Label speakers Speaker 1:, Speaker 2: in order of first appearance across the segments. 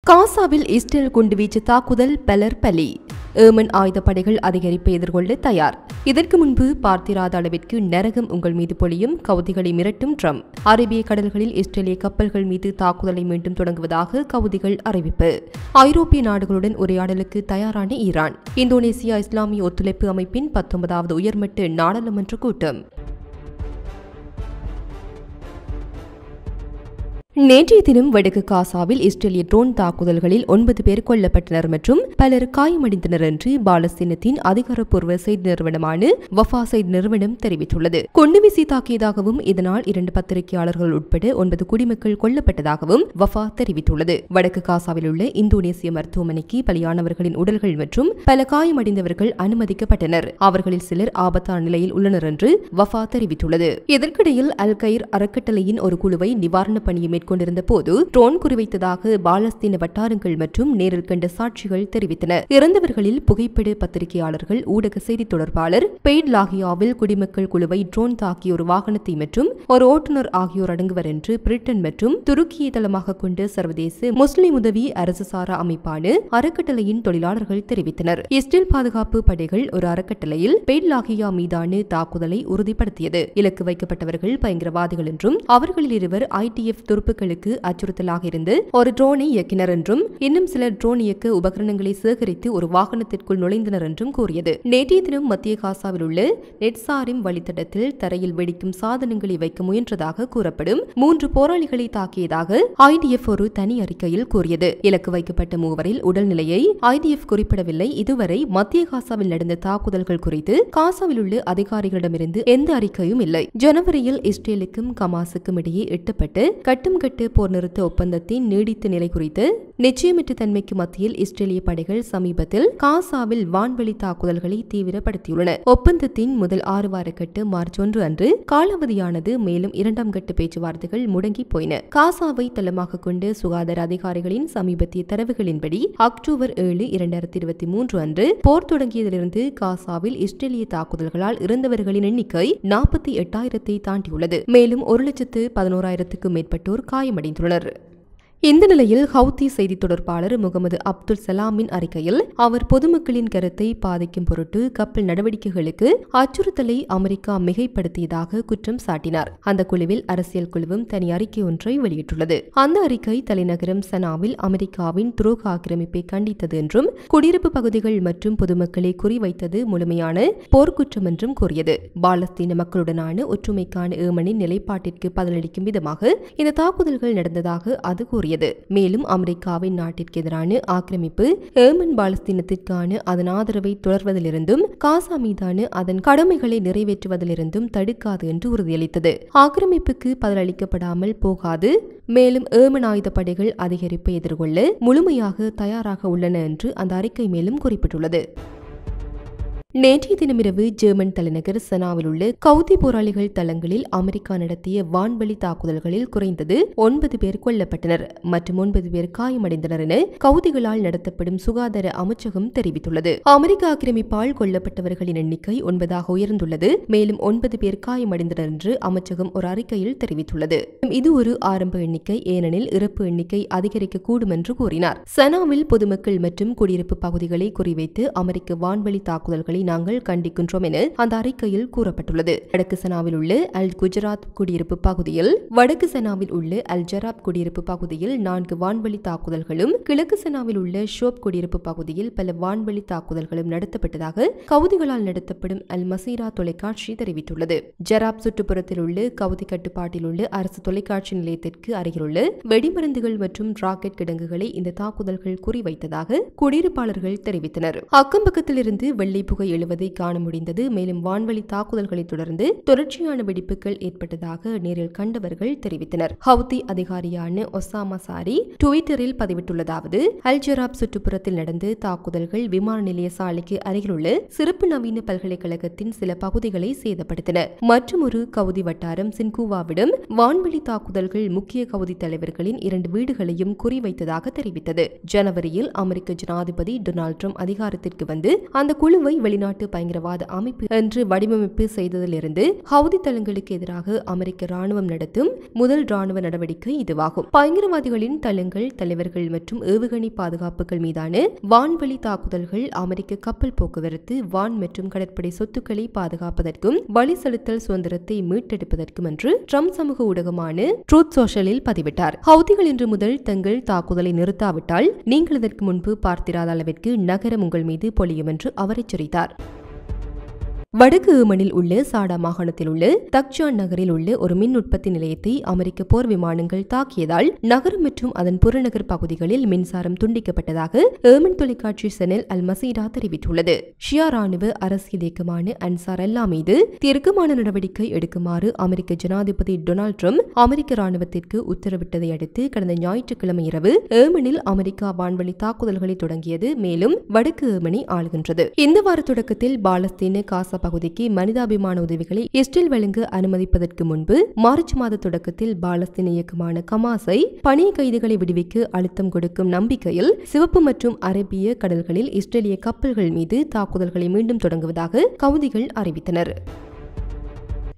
Speaker 1: காசாவில் இஸ்ரேல் குண்டுவீச்சு தாக்குதல் பலர் பலி. ஏமன் ஆயுதப்படைகள் அதிகரிப்பை எதிர்கொள்ள தயார். இதற்கு முன்பு பார்த்திராத அளவிற்கு நரகம் உங்கள் மீது பொழியும், கவுதிகளை மிரட்டும் ட்ரம்ப். அரேபிய கடல்களில் இஸ்ரேலிய கப்பல்கள் மீது தாக்குதலை மீண்டும் தொடங்குவதாக கவுதிகள் அறிவிப்பு. ஐரோப்பிய நாடுகளுடன் உரையாடலுக்கு தயாரான ஈரான். இந்தோனேசியா இஸ்லாமிய ஒத்துழைப்பு அமைப்பின் 19வது உயர்மட்ட நாடாளுமன்ற கூட்டம். நேற்றைய தினம் வடக்கு காசாவில் இஸ்ரேலிய ட்ரோன் தாக்குதல்களில் 9 பேர் கொல்லப்பட்டனர் மற்றும் பலர் காயமடைந்தனர் என்று பாலஸ்தீனத்தின் அதிகாரப்பூர்வ செய்தி நிறுவனமான வஃபா செய்தி நிறுவனம் தெரிவித்துள்ளது. குண்டுவீசி தாக்கியதாகவும் இதனால் 2 பத்திரிகையாளர்கள் உட்பட 9 குடிமக்கள் கொல்லப்பட்டதாகவும் வஃபா தெரிவித்துள்ளது. வடக்கு காசாவில் உள்ள இந்தோனேசிய மருத்துவமனைக்கு பலியானவர்களின் உடல்கள் மற்றும் பல காயமடைந்தவர்கள் அனுமதிக்கப்பட்டனர். அவர்களில் சிலர் ஆபத்தான நிலையில் உள்ளனர் என்று வஃபா தெரிவித்துள்ளது. இதற்கிடையில் அல் கயிர் அறக்கட்டளையின் ஒரு குழுவை நிவாரணப் பணியை கொண்டிருந்த போது ட்ரோன் குறிவைத்ததாக பாலஸ்தீன வட்டாரங்கள் மற்றும் நேரில் கண்ட சாட்சிகள் தெரிவித்தனர். இறந்தவர்களில் புகைப்பட பத்திரிகையாளர்கள், ஊடக செய்தி தொடர்பாளர், பெய்ட் லாகியாவில் குடிமக்கள் குழுவை ட்ரோன் தாக்கிய ஒரு வாகனத்தை மற்றும் ஒரு ஓட்டுநர் ஆகியோர் அடங்குவர் என்று பிரிட்டன் மற்றும் துருக்கியை தளமாக கொண்ட சர்வதேச முஸ்லிம் உதவி அரசு சாரா அமைப்பான அறக்கட்டளையின் தொழிலாளர்கள் தெரிவித்தனர். இஸ்ரேல் பாதுகாப்பு படைகள் ஒரு அறக்கட்டளையில் பெய்ட் லாகியா மீதான தாக்குதலை உறுதிப்படுத்தியது. இலக்கு வைக்கப்பட்டவர்கள் பயங்கரவாதிகள் என்றும் அவர்களில் இருவர் IDF துருப்புக்களுக்கு அச்சுறுத்தலாக இருந்து ஒரு ட்ரோனை இயக்கினர் என்றும் இன்னும் சிலர் ட்ரோன் இயக்க உபகரணங்களை சேகரித்து ஒரு வாகனத்திற்குள் நுழைந்தனர் என்றும் கூறியது. நேற்றைய தினம் மத்திய காசாவில் உள்ள நெட்சாரிம் வழித்தடத்தில் தரையில் வெடிக்கும் சாதனங்களை வைக்க முயன்றதாக கூறப்படும் 3 போராளிகளை தாக்கியதாக IDF ஒரு தனி அறிக்கையில் கூறியது. இலக்கு வைக்கப்பட்ட மூவரில் உடல்நிலையை IDF குறிப்பிடவில்லை. இதுவரை மத்திய காசாவில் நடந்த தாக்குதல்கள் குறித்து காசாவில் உள்ள அதிகாரிகளிடமிருந்து எந்த அறிக்கையும் இல்லை. ஜனவரியில் இஸ்ரேலுக்கும் கமாசுக்கும் இடையே எட்டப்பட்டு கட்டும் கட்டு போர் நிறுத்த ஒப்பந்தத்தின் நீடித்த நிலை குறித்து நிச்சயமற்ற தன்மைக்கு மத்தியில் இஸ்ரேலிய படைகள் சமீபத்தில் காசாவில் வான்வெளி தாக்குதல்களை தீவிரப்படுத்தியுள்ளன. ஒப்பந்தத்தின் முதல் 6 வார கட்டு மார்ச் 1 அன்று காலாவதியானது. மேலும் 2ஆம் கட்ட பேச்சுவார்த்தைகள் முடங்கி போயின. காசாவை தளமாக கொண்ட சுகாதார அதிகாரிகளின் சமீபத்திய தரவுகளின்படி அக்டோபர் 7, 2023 அன்று போர் தொடங்கியதிலிருந்து காசாவில் இஸ்ரேலிய தாக்குதல்களால் இறந்தவர்களின் எண்ணிக்கை 48,000-ஐ தாண்டியுள்ளது. மேலும் 1,11,000-க்கும் மேற்பட்டோர் காயமடைந்துள்ளனர். இந்த நிலையில் ஹவுத்தி செய்தி தொடர்பாளர் முகமது அப்துல் சலாமின் அறிக்கையில் அவர் பொதுமக்களின் கருத்தை பாதிக்கும் பொருட்டு கப்பல் நடவடிக்கைகளுக்கு அச்சுறுத்தலை அமெரிக்கா மிகைப்படுத்தியதாக குற்றம் சாட்டினார். அந்த குழுவில் அரசியல் குழுவும் தனி அறிக்கை ஒன்றை வெளியிட்டுள்ளது. அந்த அறிக்கை தலைநகரம் சனாவில் அமெரிக்காவின் துரோக ஆக்கிரமிப்பை கண்டித்தது என்றும் குடியிருப்பு பகுதிகள் மற்றும் பொதுமக்களை குறிவைத்தது முழுமையான போர்க்குற்றம் என்றும் கூறியது. பாலஸ்தீன மக்களுடனான ஒற்றுமைக்கான ஏமனின் நிலைப்பாட்டிற்கு பதிலளிக்கும் விதமாக இந்த தாக்குதல்கள் நடந்ததாக அது கூறியது. மேலும் அமெரிக்காவின் நாட்டிற்கு எதிரான ஆக்கிரமிப்பு ஏமன் பாலஸ்தீனத்திற்கான அதன் ஆதரவை தொடர்வதிலிருந்தும் காசா மீதான அதன் கடமைகளை நிறைவேற்றுவதிலிருந்தும் தடுக்காது என்று உறுதியளித்தது. ஆக்கிரமிப்புக்கு பதிலளிக்கப்படாமல் போகாது. மேலும் ஏமன் ஆயுதப்படைகள் அதிகரிப்பை எதிர்கொள்ள முழுமையாக தயாராக உள்ளன என்று அந்த அறிக்கை மேலும் குறிப்பிட்டுள்ளது. நேற்றைய தினமிரவு ஜெர்மன் தலைநகர் சனாவில் உள்ள கவுதி போராளிகள் தளங்களில் அமெரிக்கா நடத்திய வான்வெளி தாக்குதல்களில் குறைந்தது 9 பேர் கொல்லப்பட்டனர் மற்றும் 9 பேர் காயமடைந்தனர் என கவுதிகளால் நடத்தப்படும் சுகாதார அமைச்சகம் தெரிவித்துள்ளது. அமெரிக்க ஆக்கிரமிப்பால் கொல்லப்பட்டவர்களின் எண்ணிக்கை 9ஆக உயர்ந்துள்ளது. மேலும் 9 பேர் காயமடைந்தனர் என்று அமைச்சகம் ஒரு அறிக்கையில் தெரிவித்துள்ளது. இது ஒரு ஆரம்ப எண்ணிக்கை, ஏனெனில் இறப்பு எண்ணிக்கை அதிகரிக்கக்கூடும் என்று கூறினார். சனாவில் பொதுமக்கள் மற்றும் குடியிருப்பு பகுதிகளை குறிவைத்து அமெரிக்க வான்வெளி தாக்குதல்களை நாங்கள் கண்டிக்கின்றோம் என அந்த அறிக்கையில் கூறப்பட்டுள்ளது. வடக்கு சனாவில் உள்ள அல் குஜராத் குடியிருப்பு பகுதியில் வடக்கு சனாவில் உள்ள அல் ஜராப் குடியிருப்பு பகுதியில் 4 வான்வெளி தாக்குதல்களும் கிழக்கு சனாவில் உள்ள ஷோப் குடியிருப்பு பகுதியில் பல வான்வெளி தாக்குதல்களும் நடத்தப்பட்டதாக கவுதிகளால் நடத்தப்படும் அல் மசீரா தொலைக்காட்சி தெரிவித்துள்ளது. ஜராப் சுற்றுப்புறத்தில் உள்ள கவுதி கட்டுப்பாட்டில் உள்ள அரசு தொலைக்காட்சி நிலையத்திற்கு அருகிலுள்ள வெடிமருந்துகள் மற்றும் ராக்கெட் கிடங்குகளை இந்த தாக்குதல்கள் குறிவைத்ததாக குடியிருப்பாளர்கள் தெரிவித்தனர். அக்கம்பக்கத்தில் இருந்து வெள்ளை புகை எழுவதை காண முடிந்தது. மேலும் வான்வெளி தாக்குதல்களை தொடர்ந்து தொடர்ச்சியான வெடிப்புகள் ஏற்பட்டதாக நேரில் கண்டவர்கள் தெரிவித்தனர். ஹவுதி அதிகாரியான ஒசாமா சாரி ட்விட்டரில் பதிவிட்டுள்ளதாவது: அல் ஜராப் சுற்றுப்புறத்தில் நடந்த தாக்குதல்கள் விமான நிலைய சாலைக்கு அருகிலுள்ள சிறப்பு நவீன பல்கலைக்கழகத்தின் சில பகுதிகளை சேதப்படுத்தின. மற்றும் ஒரு கவுதி வட்டாரம் சின்கூவாவிடம் வான்வெளி தாக்குதல்கள் முக்கிய கவுதி தலைவர்களின் 2 வீடுகளையும் குறிவைத்ததாக தெரிவித்தது. ஜனவரியில் அமெரிக்க ஜனாதிபதி டொனால்ட் ட்ரம்ப் அதிகாரத்திற்கு வந்து அந்த குழுவை வெளிநாட்டு வெளிநாட்டு பயங்கரவாத அமைப்பு என்று வடிவமைப்பு செய்ததிலிருந்து ஹவுதி தளங்களுக்கு எதிராக அமெரிக்க ராணுவம் நடத்தும் முதல் ராணுவ நடவடிக்கை இதுவாகும். பயங்கரவாதிகளின் தளங்கள், தலைவர்கள் மற்றும் ஏவுகணை பாதுகாப்புகள் மீதான வான்வழி தாக்குதல்கள் அமெரிக்க கப்பல் போக்குவரத்து, வான் மற்றும் கடற்படை சொத்துக்களை பாதுகாப்பதற்கும் வழி செலுத்தல் சுதந்திரத்தை மீட்டெடுப்பதற்கும் என்று ட்ரம்ப் சமூக ஊடகமான ட்ரூத் சோஷலில் பதிவிட்டார். ஹவுதிகள் இன்று முதல் தங்கள் தாக்குதலை நிறுத்தாவிட்டால் நீங்கள் இதற்கு முன்பு பார்த்திராத அளவிற்கு நகரம் உங்கள் மீது பொழியும் என்று அவர் எச்சரித்தார். வடக்கு ஏமனில் உள்ள சாடா மாகாணத்தில் உள்ள தக்ஜான் நகரில் உள்ள ஒரு மின் உற்பத்தி நிலையத்தை அமெரிக்க போர் விமானங்கள் தாக்கியதால் நகரம் மற்றும் அதன் புறநகர் பகுதிகளில் மின்சாரம் துண்டிக்கப்பட்டதாக ஏமன் தொலைக்காட்சி சேனல் அல் மசீடா தெரிவித்துள்ளது. ஷியா ராணுவ அரசியல் இயக்கமான அன்சார் அல்லா மீது தீர்க்கமான நடவடிக்கை எடுக்குமாறு அமெரிக்க ஜனாதிபதி டொனால்ட் ட்ரம்ப் அமெரிக்க ராணுவத்திற்கு உத்தரவிட்டதை அடுத்து கடந்த ஞாயிற்றுக்கிழமை இரவு ஏமனில் அமெரிக்கா வான்வழி தாக்குதல்களை தொடங்கியது. மேலும் வடக்கு ஏமனை ஆளுகின்றது. இந்த வார தொடக்கத்தில் பாலஸ்தீன காசா பகுதிக்கு மனிதாபிமான உதவிகளை இஸ்ரேல் வழங்க அனுமதிப்பதற்கு முன்பு மார்ச் மாத தொடக்கத்தில் பாலஸ்தீன இயக்கமான கமாஸை பணிய கைதிகளை விடுவிக்க அழுத்தம் கொடுக்கும் நம்பிக்கையில் சிவப்பு மற்றும் அரேபிய கடல்களில் இஸ்ரேலிய கப்பல்கள் மீது தாக்குதல்களை மீண்டும் தொடங்குவதாக ஹவுதிகள் அறிவித்தனர்.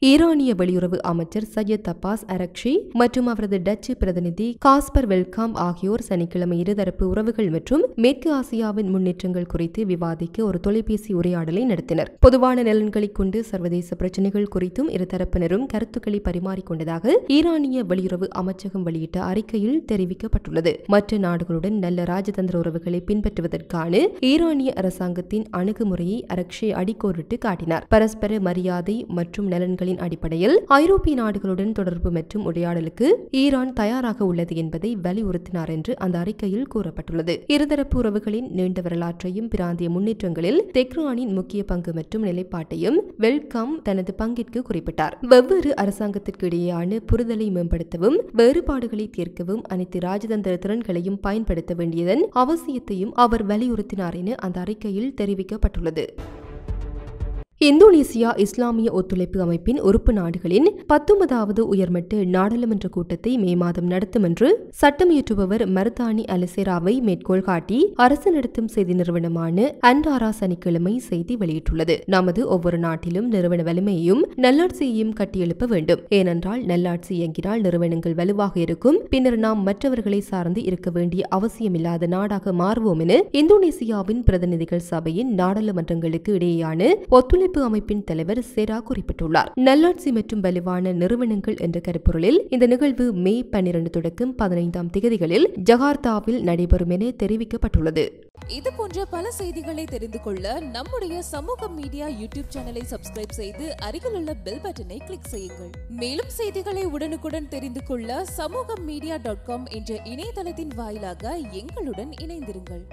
Speaker 1: ஈரானிய வெளியுறவு அமைச்சர் சையத் அப்பாஸ் அரக்ஷி மற்றும் அவரது டச்சு பிரதிநிதி காஸ்பர் வெல்காம் ஆகியோர் சனிக்கிழமை இருதரப்பு உறவுகள் மற்றும் மேற்கு ஆசியாவின் முன்னேற்றங்கள் குறித்து விவாதிக்க ஒரு தொலைபேசி உரையாடலை நடத்தினர். பொதுவான நலன்களை கொண்டு சர்வதேச பிரச்சினைகள் குறித்தும் இருதரப்பினரும் கருத்துக்களை பரிமாறிக்கொண்டதாக ஈரானிய வெளியுறவு அமைச்சகம் வெளியிட்ட அறிக்கையில் தெரிவிக்கப்பட்டுள்ளது. மற்ற நாடுகளுடன் நல்ல ராஜதந்திர உறவுகளை பின்பற்றுவதற்கான ஈரானிய அரசாங்கத்தின் அணுகுமுறையை அரக்ஷி அடிக்கோடிட்டு காட்டினார். பரஸ்பர மரியாதை மற்றும் நலன்களின் அடிப்படையில் ஐரோப்பிய நாடுகளுடன் தொடர்பு மற்றும் உரையாடலுக்கு ஈரான் தயாராக உள்ளது என்பதை வலியுறுத்தினார் என்று அந்த அறிக்கையில் கூறப்பட்டுள்ளது. இருதரப்பு உறவுகளின் நீண்ட வரலாற்றையும் பிராந்திய முன்னேற்றங்களில் தெஹ்ரானின் முக்கிய பங்கு மற்றும் நிலைப்பாட்டையும் வெல்கம் தனது பங்கிற்கு குறிப்பிட்டார். வெவ்வேறு அரசாங்கத்திற்கு இடையேயான புரிதலை மேம்படுத்தவும் வேறுபாடுகளை தீர்க்கவும் அனைத்து ராஜதந்திர திறன்களையும் பயன்படுத்த வேண்டியதன் அவசியத்தையும் அவர் வலியுறுத்தினார் என அந்த அறிக்கையில் தெரிவிக்கப்பட்டுள்ளது. இந்தோனேசியா இஸ்லாமிய ஒத்துழைப்பு அமைப்பின் உறுப்பு நாடுகளின் 19வது உயர்மட்ட நாடாளுமன்ற கூட்டத்தை மே மாதம் நடத்தும் என்று சட்டமியற்றுபவர் மர்தானி அலசேராவை மேற்கோள் காட்டி அரசு நடத்தும் செய்தி நிறுவனமான அண்டாரா சனிக்கிழமை செய்தி வெளியிட்டுள்ளது. நமது ஒவ்வொரு நாட்டிலும் நிறுவன வலிமையையும் நல்லாட்சியையும் கட்டியெழுப்ப வேண்டும். ஏனென்றால் நல்லாட்சி இயங்கினால் நிறுவனங்கள் வலுவாக இருக்கும். பின்னர் நாம் மற்றவர்களை சார்ந்து இருக்க வேண்டிய அவசியமில்லாத நாடாக மாறுவோம் என இந்தோனேசியாவின் பிரதிநிதிகள் சபையின் நாடாளுமன்றங்களுக்கு இடையேயான ஒத்துழைப்பு அமைப்பின் தலைவர் செரா குறிப்பிட்டுள்ளார். நல்லாட்சி மற்றும் வலுவான நிறுவனங்கள் என்ற கருப்பொருளில் இந்த நிகழ்வு மே 12 தொடக்கம் 15ஆம் தேதிகளில் ஜகார்த்தாவில் நடைபெறும் என தெரிவிக்கப்பட்டுள்ளது.
Speaker 2: இது போன்ற பல செய்திகளை தெரிந்து கொள்ள நம்முடைய சமூக மீடியா யூடியூப் சேனலை சப்ஸ்கிரைப் செய்து அருகில் உள்ள பெல் பட்டனை கிளிக் செய்யுங்கள். மேலும் செய்திகளை உடனுக்குடன் தெரிந்து கொள்ள சமூகமீடியா.com என்ற இணையதளத்தின் வாயிலாக எங்களுடன் இணைந்திருங்கள்.